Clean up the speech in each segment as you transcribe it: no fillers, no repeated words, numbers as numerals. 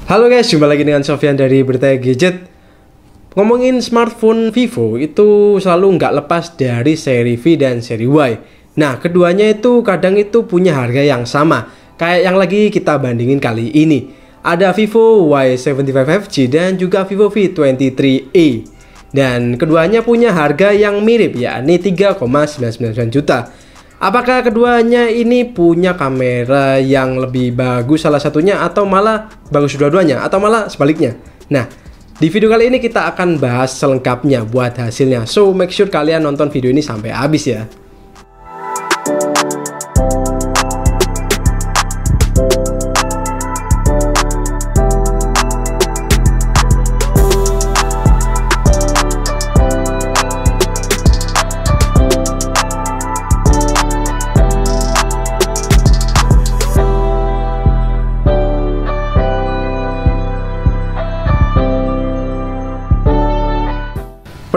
Halo guys, jumpa lagi dengan Sofyan dari Berita Gadget. Ngomongin smartphone Vivo itu selalu nggak lepas dari seri V dan seri Y. Nah, keduanya itu kadang itu punya harga yang sama, kayak yang lagi kita bandingin kali ini. Ada Vivo Y75 5G dan juga Vivo V23e. Dan keduanya punya harga yang mirip, yakni 3,999 juta. Apakah keduanya ini punya kamera yang lebih bagus salah satunya, atau malah bagus dua-duanya, atau malah sebaliknya? Nah, di video kali ini kita akan bahas selengkapnya buat hasilnya. So, make sure kalian nonton video ini sampai habis ya.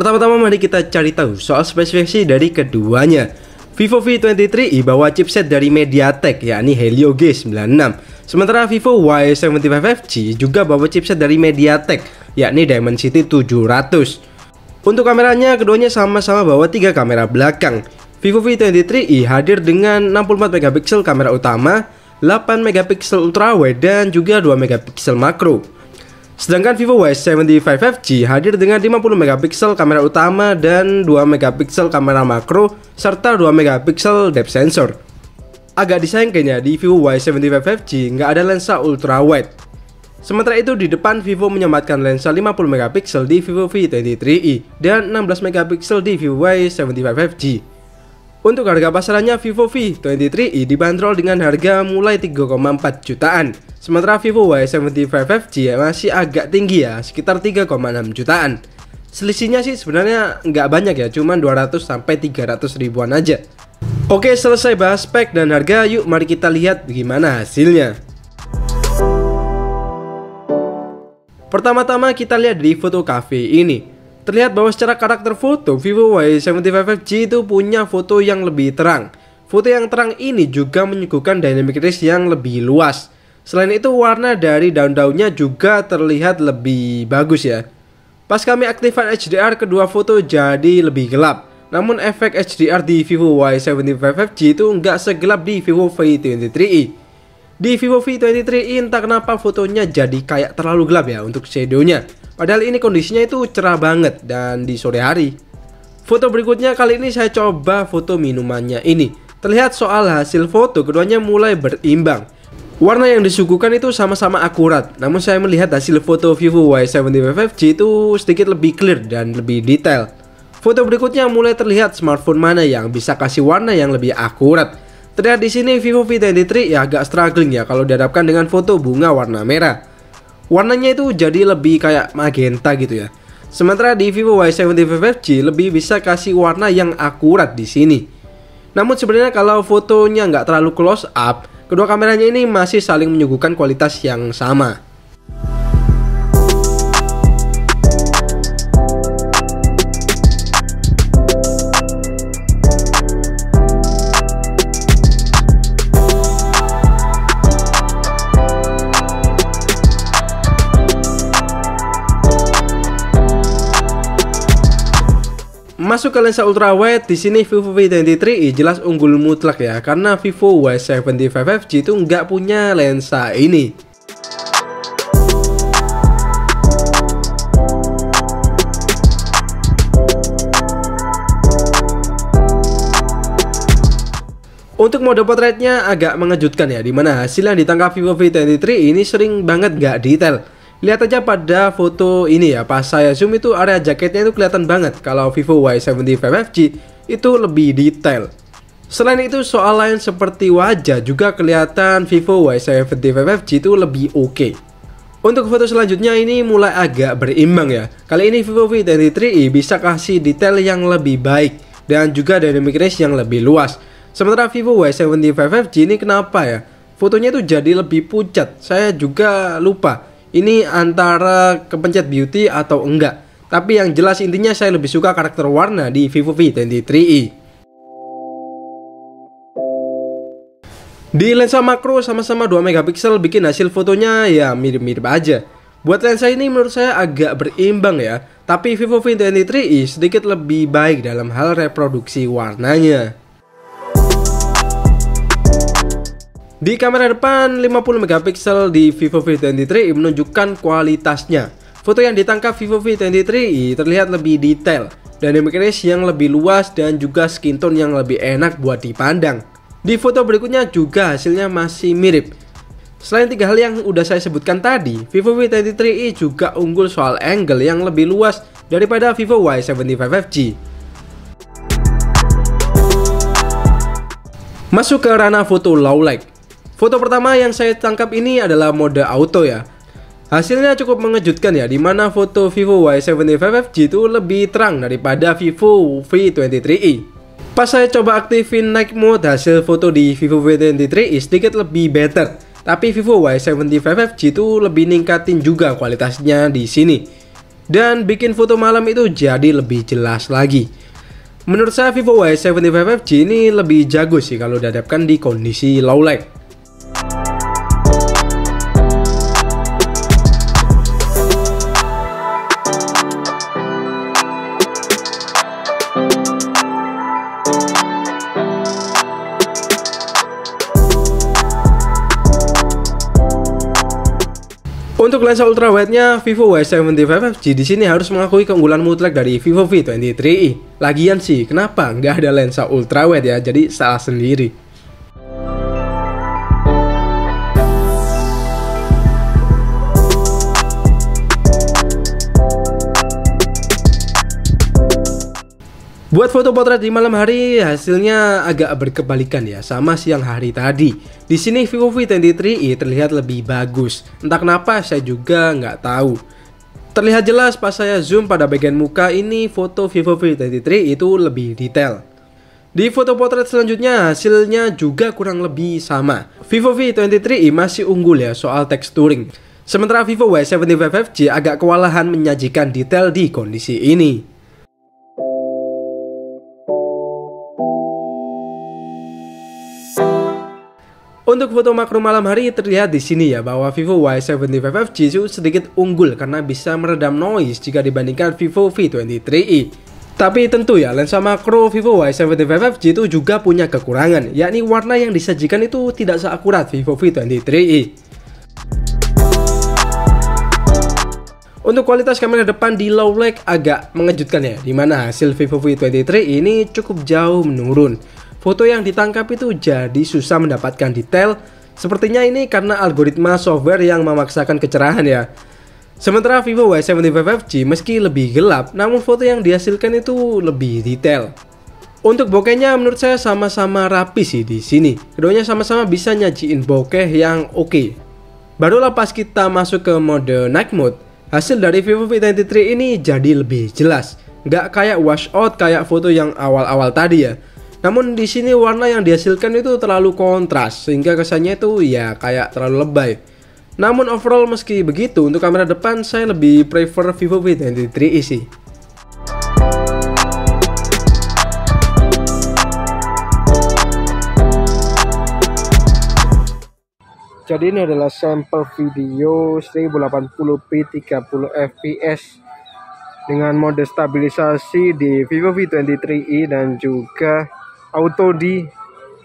Pertama-tama mari kita cari tahu soal spesifikasi dari keduanya. Vivo V23e bawa chipset dari MediaTek yakni Helio G96. Sementara Vivo Y75 5G juga bawa chipset dari MediaTek yakni Dimensity 700. Untuk kameranya keduanya sama-sama bawa 3 kamera belakang. Vivo V23e hadir dengan 64 megapiksel kamera utama, 8 megapiksel ultrawide dan juga 2 megapiksel makro. Sedangkan Vivo Y75 5G hadir dengan 50 megapiksel kamera utama dan 2 megapiksel kamera makro serta 2 megapiksel depth sensor. Agak disayangkan ya, di Vivo Y75 5G nggak ada lensa ultrawide. Sementara itu di depan Vivo menyematkan lensa 50 megapiksel di Vivo V23e dan 16 megapiksel di Vivo Y75 5G. Untuk harga pasarannya Vivo V23e dibanderol dengan harga mulai 3,4 jutaan. Sementara Vivo Y75 5G masih agak tinggi ya, sekitar 3,6 jutaan. Selisihnya sih sebenarnya nggak banyak ya, cuman 200 sampai 300 ribuan aja. Oke, selesai bahas spek dan harga, yuk mari kita lihat gimana hasilnya. Pertama-tama kita lihat di foto cafe ini. Terlihat bahwa secara karakter foto, Vivo Y75 5G itu punya foto yang lebih terang. Foto yang terang ini juga menyuguhkan dynamic range yang lebih luas. Selain itu warna dari daun-daunnya juga terlihat lebih bagus ya. Pas kami aktifkan HDR, kedua foto jadi lebih gelap. Namun efek HDR di Vivo Y75 5G itu nggak segelap di Vivo V23e. Di Vivo V23e entah kenapa fotonya jadi kayak terlalu gelap ya untuk shadownya. Padahal ini kondisinya itu cerah banget dan di sore hari. Foto berikutnya kali ini saya coba foto minumannya ini. Terlihat soal hasil foto keduanya mulai berimbang. Warna yang disuguhkan itu sama-sama akurat. Namun saya melihat hasil foto Vivo Y75 5G itu sedikit lebih clear dan lebih detail. Foto berikutnya mulai terlihat smartphone mana yang bisa kasih warna yang lebih akurat. Terlihat di sini Vivo V23 ya agak struggling ya kalau dihadapkan dengan foto bunga warna merah. Warnanya itu jadi lebih kayak magenta gitu ya. Sementara di Vivo Y75 5G lebih bisa kasih warna yang akurat di sini. Namun sebenarnya kalau fotonya nggak terlalu close up, kedua kameranya ini masih saling menyuguhkan kualitas yang sama. Masuk ke lensa ultrawide, di sini Vivo V23e jelas unggul mutlak ya, karena Vivo Y75 5G itu nggak punya lensa ini. Untuk mode potretnya agak mengejutkan ya, dimana hasil yang ditangkap Vivo V23 ini sering banget nggak detail. Lihat aja pada foto ini ya, pas saya zoom itu area jaketnya itu kelihatan banget. Kalau Vivo Y75 5G itu lebih detail. Selain itu soal lain seperti wajah juga kelihatan Vivo Y75 5G itu lebih oke. Untuk foto selanjutnya ini mulai agak berimbang ya. Kali ini Vivo V23e bisa kasih detail yang lebih baik dan juga dynamic range yang lebih luas. Sementara Vivo Y75 5G ini kenapa ya? Fotonya itu jadi lebih pucat. Saya juga lupa ini antara kepencet beauty atau enggak. Tapi yang jelas intinya saya lebih suka karakter warna di Vivo V23e. Di lensa makro sama-sama 2 megapiksel bikin hasil fotonya ya mirip-mirip aja. Buat lensa ini menurut saya agak berimbang ya, tapi Vivo V23i sedikit lebih baik dalam hal reproduksi warnanya. Di kamera depan 50 megapiksel di Vivo V23i menunjukkan kualitasnya. Foto yang ditangkap Vivo V23i terlihat lebih detail, dynamic range yang lebih luas dan juga skin tone yang lebih enak buat dipandang. Di foto berikutnya juga hasilnya masih mirip. Selain 3 hal yang udah saya sebutkan tadi, Vivo V23i juga unggul soal angle yang lebih luas daripada Vivo Y75G. Masuk ke ranah foto low light. Foto pertama yang saya tangkap ini adalah mode auto ya. Hasilnya cukup mengejutkan ya, dimana foto Vivo Y75G itu lebih terang daripada Vivo V23i. Pas saya coba aktifin night mode, hasil foto di Vivo V23i sedikit lebih better. Tapi Vivo Y75G itu lebih ningkatin juga kualitasnya di sini. Dan bikin foto malam itu jadi lebih jelas lagi. Menurut saya Vivo Y75G ini lebih jago sih kalau dihadapkan di kondisi low light. Untuk lensa ultrawide-nya Vivo Y75G di sini harus mengakui keunggulan mutlak dari Vivo V23i. Lagian sih, kenapa nggak ada lensa ultrawide ya? Jadi salah sendiri. Buat foto potret di malam hari hasilnya agak berkebalikan ya sama siang hari tadi. Di sini Vivo V23i terlihat lebih bagus. Entah kenapa saya juga nggak tahu. Terlihat jelas pas saya zoom pada bagian muka ini foto Vivo V23i itu lebih detail. Di foto potret selanjutnya hasilnya juga kurang lebih sama. Vivo V23i masih unggul ya soal texturing. Sementara Vivo Y75G agak kewalahan menyajikan detail di kondisi ini. Untuk foto makro malam hari terlihat di sini ya bahwa Vivo Y75G itu sedikit unggul karena bisa meredam noise jika dibandingkan Vivo V23i. Tapi tentu ya lensa makro Vivo Y75G itu juga punya kekurangan, yakni warna yang disajikan itu tidak seakurat Vivo V23i. Untuk kualitas kamera depan di low light agak mengejutkan ya, dimana hasil Vivo V23i ini cukup jauh menurun. Foto yang ditangkap itu jadi susah mendapatkan detail. Sepertinya ini karena algoritma software yang memaksakan kecerahan ya. Sementara Vivo Y75G meski lebih gelap, namun foto yang dihasilkan itu lebih detail. Untuk bokehnya menurut saya sama-sama rapi sih di sini. Keduanya sama-sama bisa nyajiin bokeh yang oke. Barulah pas kita masuk ke mode night mode, hasil dari Vivo V23 ini jadi lebih jelas. Nggak kayak wash out kayak foto yang awal-awal tadi ya. Namun di sini warna yang dihasilkan itu terlalu kontras sehingga kesannya itu ya kayak terlalu lebay. Namun overall meski begitu untuk kamera depan saya lebih prefer Vivo V23i sih. Jadi ini adalah sampel video 1080p 30 fps dengan mode stabilisasi di Vivo V23i dan juga auto di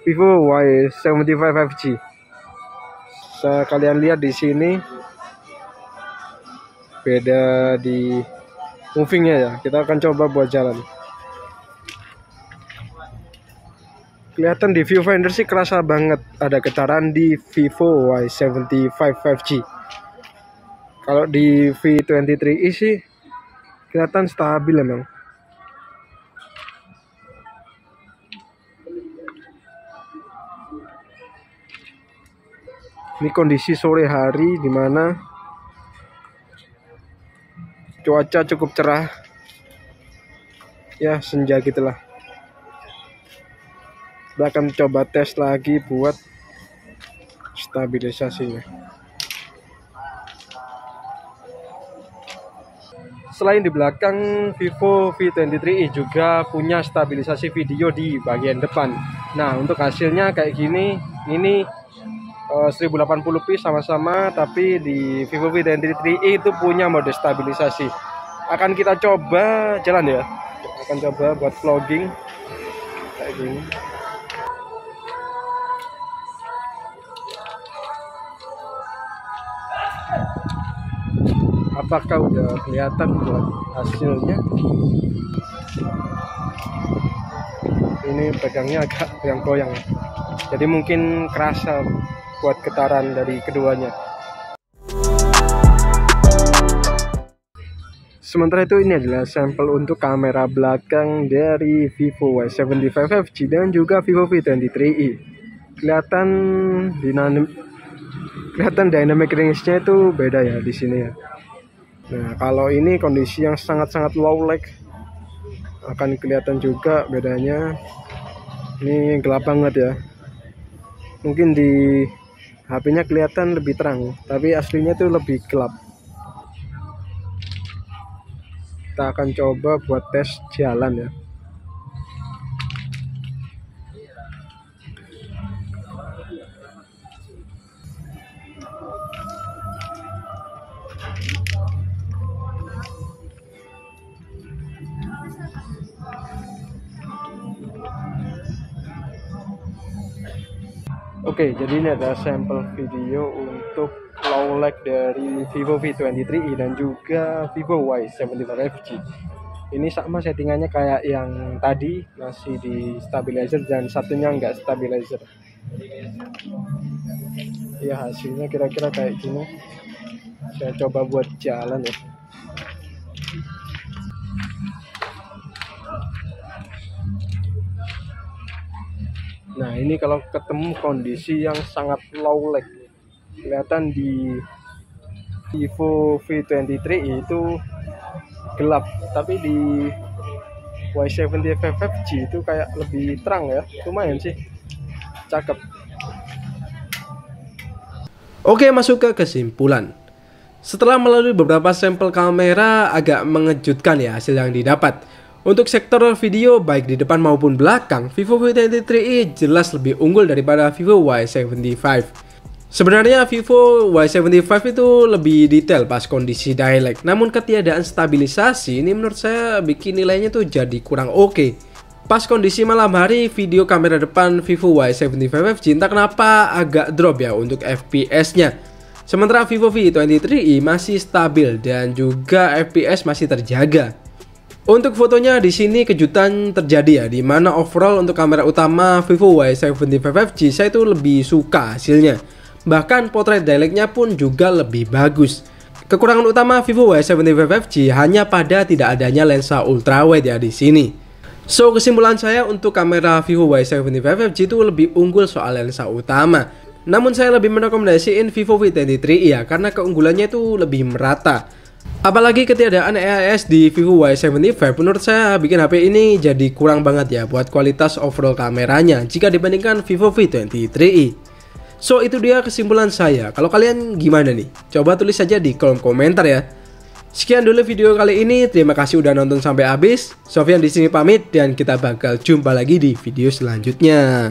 Vivo Y75G. Kalian lihat di sini beda di movingnya ya. Kita akan coba buat jalan. Kelihatan di viewfinder sih kerasa banget ada getaran di Vivo Y75G. Kalau di V23i sih kelihatan stabil emang. Ini kondisi sore hari dimana cuaca cukup cerah. Ya senja gitulah. Kita akan coba tes lagi buat stabilisasinya. Selain di belakang, Vivo V23i juga punya stabilisasi video di bagian depan. Nah, untuk hasilnya kayak gini, ini 1080p sama-sama, tapi di Vivo V23i itu punya mode stabilisasi. Akan kita coba jalan ya. Akan coba buat vlogging kayak gini. Apakah udah kelihatan buat hasilnya? Ini pegangnya agak goyang-goyang, jadi mungkin kerasa buat getaran dari keduanya. Sementara itu ini adalah sampel untuk kamera belakang dari Vivo Y75 5G dan juga Vivo V23i. Kelihatan dynamic range-nya itu beda ya di sini ya. Nah, kalau ini kondisi yang sangat-sangat low lag, akan kelihatan juga bedanya. Ini gelap banget ya. Mungkin di HP-nya kelihatan lebih terang, tapi aslinya itu lebih gelap. Kita akan coba buat tes jalan ya. Oke, jadi ini ada sampel video untuk low lag dari Vivo V23i dan juga Vivo Y75 5G. Ini sama settingannya kayak yang tadi, masih di stabilizer dan satunya enggak stabilizer. Ya, hasilnya kira-kira kayak gini. Saya coba buat jalan ya. Nah, ini kalau ketemu kondisi yang sangat low lag, kelihatan di Vivo V23i itu gelap, tapi di Y75 5G itu kayak lebih terang ya. Lumayan sih, cakep. Oke, masuk ke kesimpulan. Setelah melalui beberapa sampel kamera, agak mengejutkan ya hasil yang didapat. Untuk sektor video baik di depan maupun belakang, Vivo V23i jelas lebih unggul daripada Vivo Y75. Sebenarnya Vivo Y75 itu lebih detail pas kondisi dialog, namun ketiadaan stabilisasi ini menurut saya bikin nilainya tuh jadi kurang oke. Pas kondisi malam hari, video kamera depan Vivo Y75 5G entah kenapa agak drop ya untuk FPS-nya. Sementara Vivo V23i masih stabil dan juga FPS masih terjaga. Untuk fotonya di sini kejutan terjadi ya, di mana overall untuk kamera utama Vivo Y75 5G saya itu lebih suka hasilnya. Bahkan potret dialognya pun juga lebih bagus. Kekurangan utama Vivo Y75 5G hanya pada tidak adanya lensa ultrawide ya di sini. So, kesimpulan saya untuk kamera Vivo Y75 5G itu lebih unggul soal lensa utama. Namun saya lebih merekomendasikan Vivo V23i ya, karena keunggulannya itu lebih merata. Apalagi ketiadaan EIS di Vivo Y75 menurut saya bikin HP ini jadi kurang banget ya buat kualitas overall kameranya jika dibandingkan Vivo V23i. So, itu dia kesimpulan saya. Kalau kalian gimana nih? Coba tulis saja di kolom komentar ya. Sekian dulu video kali ini. Terima kasih udah nonton sampai habis. Sofyan di sini pamit dan kita bakal jumpa lagi di video selanjutnya.